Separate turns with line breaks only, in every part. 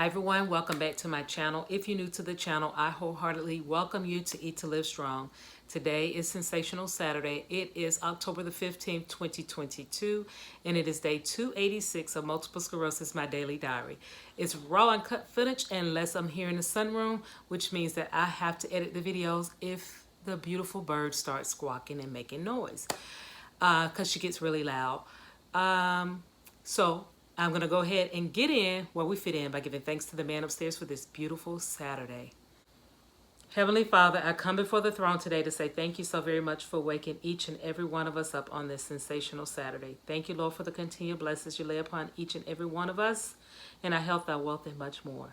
Hi everyone, welcome back to my channel. If you're new to the channel, I wholeheartedly welcome you to Eat to Live Strong. Today is Sensational Saturday. It is October the 15th, 2022, and it is day 286 of Multiple Sclerosis, My Daily Diary. It's raw and cut footage unless I'm here in the sunroom, which means that I have to edit the videos if the beautiful bird starts squawking and making noise because she gets really loud. So I'm going to go ahead and get in where we fit in by giving thanks to the man upstairs for this beautiful Saturday. Heavenly Father, I come before the throne today to say thank you so very much for waking each and every one of us up on this sensational Saturday. Thank you, Lord, for the continued blessings you lay upon each and every one of us and our health, our wealth, and much more.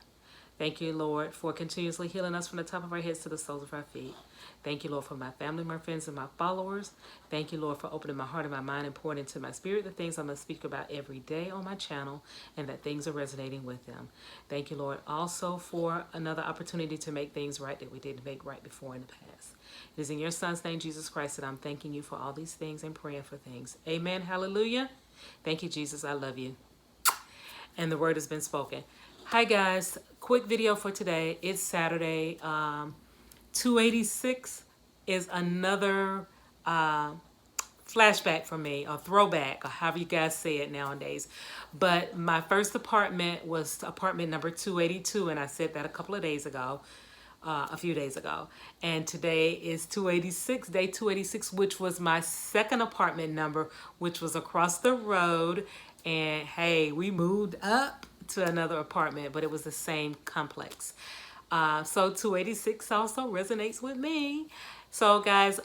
Thank you, Lord, for continuously healing us from the top of our heads to the soles of our feet. Thank you, Lord, for my family, my friends, and my followers. Thank you, Lord, for opening my heart and my mind and pouring into my spirit the things I'm going to speak about every day on my channel and that things are resonating with them. Thank you, Lord, also for another opportunity to make things right that we didn't make right before in the past. It is in your Son's name, Jesus Christ, that I'm thanking you for all these things and praying for things. Amen. Hallelujah. Thank you, Jesus. I love you. And the word has been spoken. Hi guys, quick video for today. It's Saturday. 286 is another flashback for me, or throwback, or however you guys say it nowadays. But my first apartment was apartment number 282, and I said that a few days ago. And today is 286, day 286, which was my second apartment number, which was across the road. And hey, we moved up to another apartment, but it was the same complex. So 286 also resonates with me. So guys,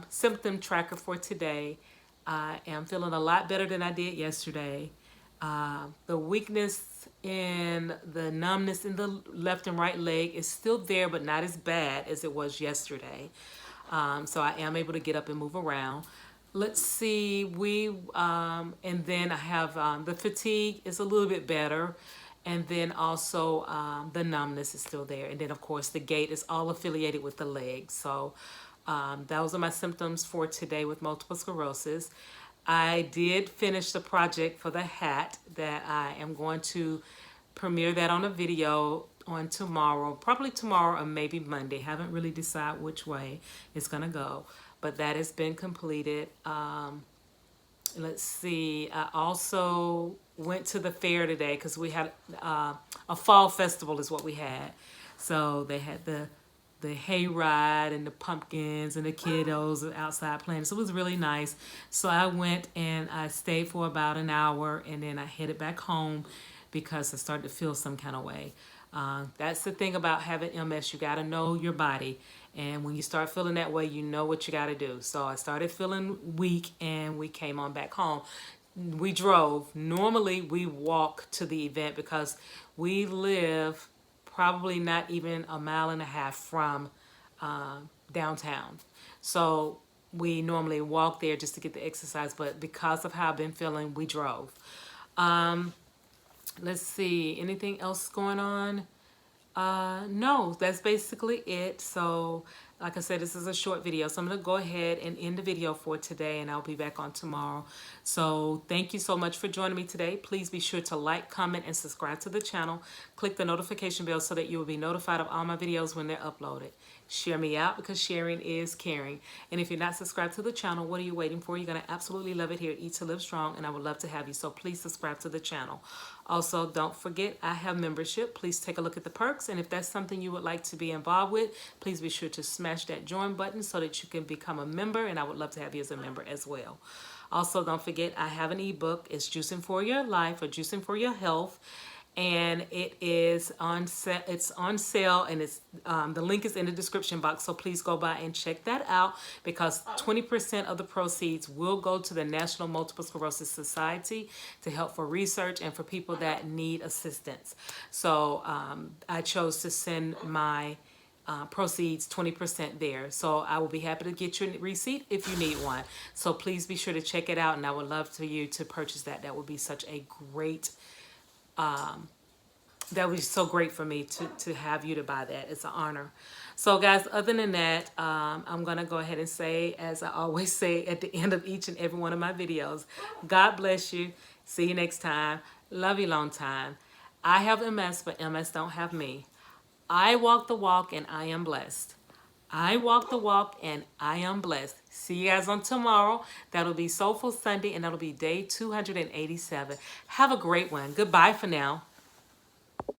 symptom tracker for today. I am feeling a lot better than I did yesterday. The weakness in the numbness in the left and right leg is still there, but not as bad as it was yesterday. So I am able to get up and move around. Let's see, and then I have the fatigue is a little bit better. And then also the numbness is still there. And then, of course, the gait is all affiliated with the legs. So those are my symptoms for today with multiple sclerosis. I did finish the project for the hat that I am going to premiere that on a video on tomorrow, probably tomorrow or maybe Monday. Haven't really decided which way it's going to go. But that has been completed. Let's see, I also went to the fair today because we had a fall festival is what we had. So they had the hay ride and the pumpkins and the kiddos outside playing. So it was really nice. So I went and I stayed for about an hour and then I headed back home because I started to feel some kind of way. That's the thing about having MS. You got to know your body. And when you start feeling that way, you know what you got to do. So I started feeling weak and we came on back home. We drove. Normally we walk to the event because we live probably not even a mile and a half from downtown. So we normally walk there just to get the exercise. But because of how I've been feeling, we drove. Let's see, anything else going on? No, that's basically it. So like I said, this is a short video. So I'm going to go ahead and end the video for today and I'll be back on tomorrow. So thank you so much for joining me today. Please be sure to like, comment, and subscribe to the channel. Click the notification bell so that you will be notified of all my videos when they're uploaded. Share me out because sharing is caring. And if you're not subscribed to the channel, what are you waiting for? You're going to absolutely love it here at Eat to Live Strong, and I would love to have you. So please subscribe to the channel. Also, don't forget, I have membership. Please take a look at the perks. And if that's something you would like to be involved with, please be sure to smash that join button so that you can become a member. And I would love to have you as a member as well. Also, don't forget, I have an ebook. It's Juicing for Your Life or Juicing for Your Health. And it is on sale. It's on sale, and it's the link is in the description box. So please go by and check that out because 20% of the proceeds will go to the National Multiple Sclerosis Society to help for research and for people that need assistance. So I chose to send my proceeds 20% there. So I will be happy to get you a receipt if you need one. So please be sure to check it out, and I would love for you to purchase that. That would be such a great. That was so great for me to have you to buy that. It's an honor. So guys, other than that, I'm going to go ahead and say, as I always say at the end of each and every one of my videos, God bless you. See you next time. Love you long time. I have MS, but MS don't have me. I walk the walk and I am blessed. I walk the walk and I am blessed. See you guys on tomorrow. That'll be Soulful Sunday and that'll be day 287. Have a great one. Goodbye for now.